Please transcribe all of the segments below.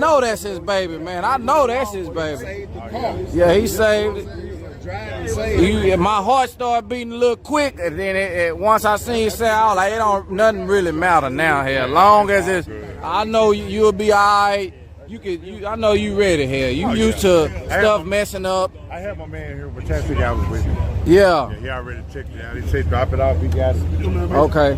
know that's his baby, man. I know that's his baby. Yeah, he saved it. My heart started beating a little quick, and then once I seen you say, I was like, nothing really matter now here. As long as it's, I know you'll be all right. I know you ready here. You used to stuff messing up. I have my man here, but traffic guy was with me. Yeah. He already checked it out. He said drop it off. He got it. Okay.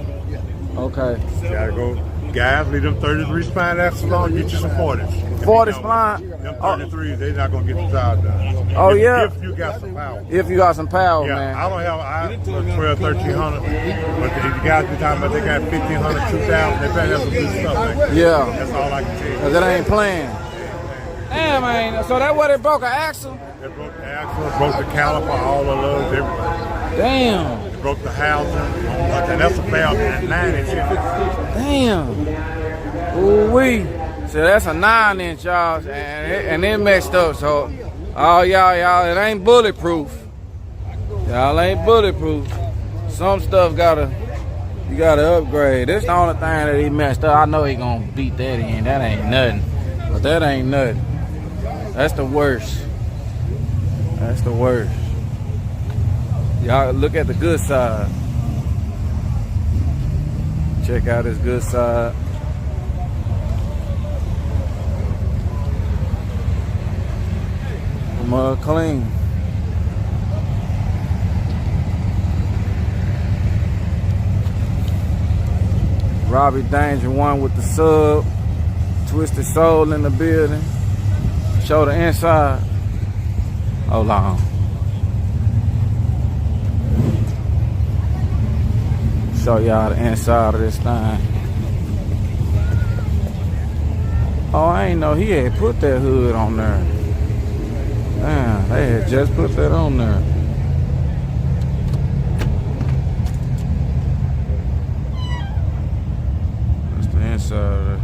Okay. Gotta go. Guys, leave them 33 spine axles on. Get you some 40s. 40 spline? Them 33s, they're not gonna get the job done. Oh yeah. If you got some power. If you got some power, yeah, man. I don't have 12, 1300, but the guys be talking about they got 1500, 2000. They better have some good stuff. Man. Yeah. That's all I can tell you. Cause it ain't playing. Damn, man. So that what it broke an axle? It broke the axle, it broke the caliper, all the lugs, everything. Damn. It broke the housing. And that's a valve at 9-inch. Damn. Ooh-wee. So that's a 9-inch, y'all, and it messed up. So, oh, y'all, it ain't bulletproof. Y'all ain't bulletproof. Some stuff you gotta upgrade. This the only thing that he messed up. I know he gonna beat that in. That ain't nothing. But that ain't nothing. That's the worst. That's the worst. Y'all look at the good side. Check out his good side. Mud clean. Robbie Danger one with the sub. Twisted Soul in the building. Show the inside. Hold on. Show y'all the inside of this thing. Oh, I ain't know he had put that hood on there. Damn, they had just put that on there. That's the inside of it.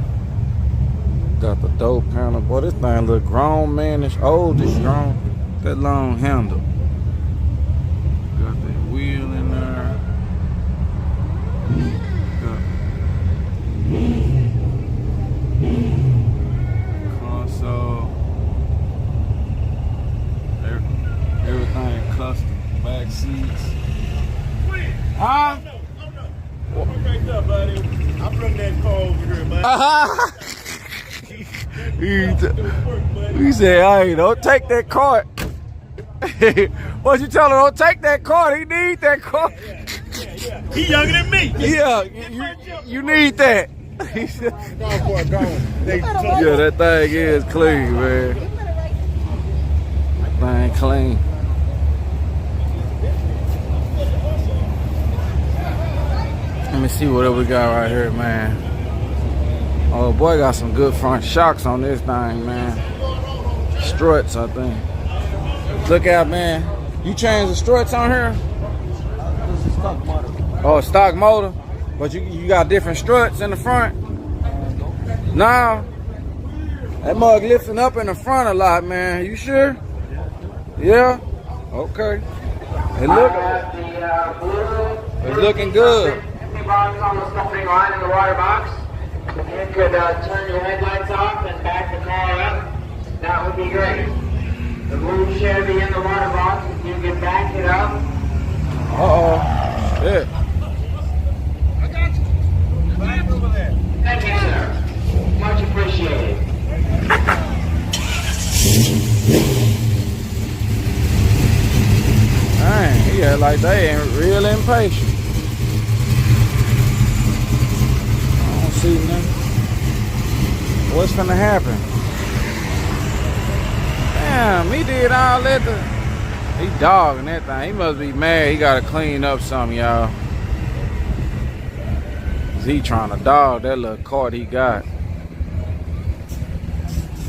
Got the dope panel. Boy, this thing look grown, manish, oldish, strong. That long handle. Got that wheel in there. Console. Everything custom. Back seats. Huh? Oh, no. Right up, buddy. I'm running that car over here, buddy. He said, hey, don't take that cart. What you tell him? Don't take that cart. He need that cart. Yeah. He younger than me. Yeah, you need that. Yeah, that thing is clean, man. That thing clean. Let me see what we got right here, man. Oh boy, got some good front shocks on this thing, man. Struts, I think. Look out, man. You changed the struts on here? Oh, stock motor. But you got different struts in the front? Nah. That mug lifting up in the front a lot, man. You sure? Yeah? Okay. It's looking good. Box on the stuffing line in the water box. You could turn your headlights off and back the car up. That would be great. The blue Chevy in the water box, if you could back it up. Uh-oh. Shit. I got you. Back over there. Thank you, sir. Much appreciated. Dang, he had like they ain't real impatient. See nothing. What's gonna happen? Damn, he did all that. He dogging that thing. He must be mad. He gotta clean up something, y'all. He trying to dog that little cart he got.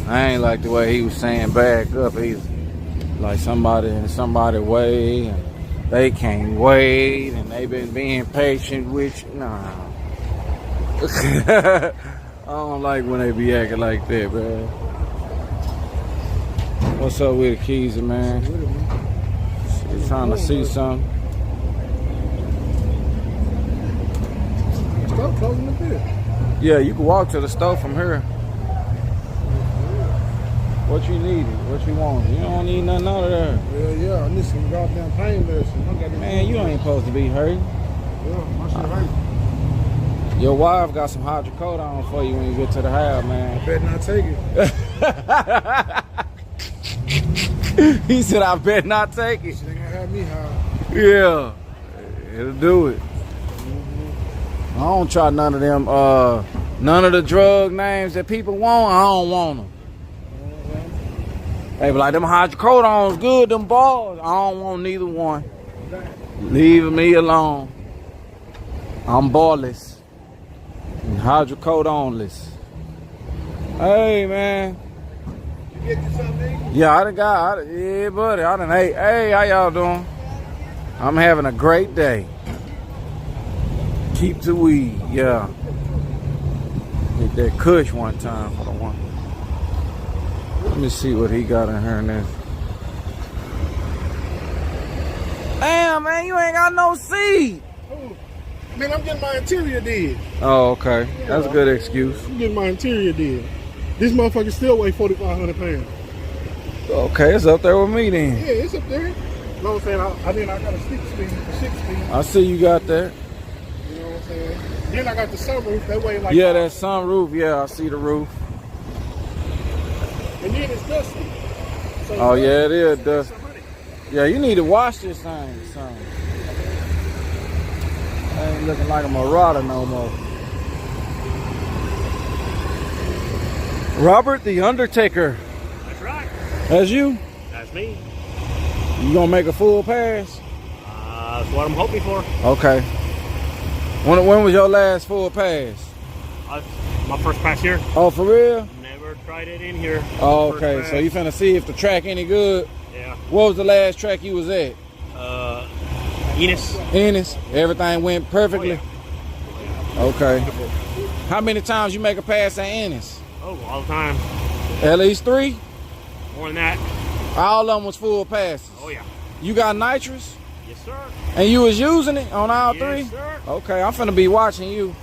I ain't like the way he was saying back up. He's like somebody in somebody way, and they can't wait, and they been being patient with you. Nah. I don't like when they be acting like that, man. What's up with the keys, man? He's trying to see something. Yeah, you can walk to the store from here. What you needed? What you want? You don't need nothing out of there. Yeah, I need some goddamn pain medicine. Man, you ain't supposed to be hurt. Yeah, my shit hurt. Your wife got some hydrocodone for you when you get to the house, man. I better not take it. He said, I better not take it. She ain't gonna have me high. Yeah, it'll do it. I don't try none of them, none of the drug names that people want. I don't want them. They be like, them hydrocodone's good, them balls. I don't want neither one. Leave me alone. I'm ballless and hydrocodone-less. Hey, man. You get you something? Yeah, yeah, buddy. I done ate. Hey, how y'all doing? I'm having a great day. Keep the weed, yeah. Get that kush one time for the one. Let me see what he got in here now. Damn, man, you ain't got no seat. Oh, man, I'm getting my interior did. Oh, okay. That's a good excuse. I'm getting my interior did. This motherfucker still weigh 4,500 pounds. Okay, it's up there with me then. Yeah, it's up there. You know what I'm saying? I got a 6-speed, a 6-speed. I see you got that. You know what I'm saying? Then I got the sunroof. That way, like, Yeah, that sunroof. Yeah, I see the roof. and then it's dusty. So Oh, yeah, it is dusty. Yeah, you need to wash this thing, son. I ain't looking like a marauder no more. Robert the Undertaker. That's right. That's you? That's me. You gonna make a full pass? That's what I'm hoping for. Okay. When was your last full pass? My first pass here. Oh, for real? Never tried it in here. Oh, First okay. pass. So you finna see if the track any good? Yeah. What was the last track you was at? Enos. Ennis. Everything went perfectly? Okay. How many times you make a pass at Ennis? Oh, all the time. At least 3? More than that. All of them was full passes. Oh, yeah. You got nitrous? Yes, sir. And you was using it on all 3? Yes, sir. Okay, I'm finna be watching you.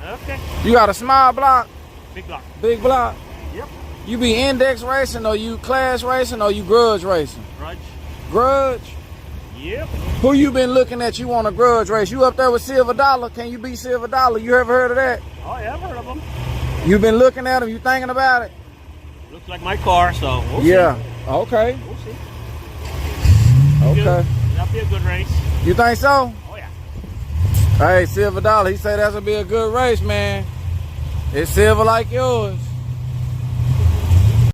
Okay. You got a small block? Big block. Big block? Yep. You be index racing or you class racing or you grudge racing? Grudge. Grudge? Yep. Who you been looking at you on a grudge race? You up there with Silver Dollar? Can you beat Silver Dollar? You ever heard of that? Oh, yeah, I've heard of them. You been looking at him? You thinking about it? Looks like my car, so we'll Yeah. see. Okay. We'll see. Okay. Good. That'll be a good race. You think so? Oh, yeah. Hey, Silver Dollar, he said that's gonna be a good race, man. It's silver like yours.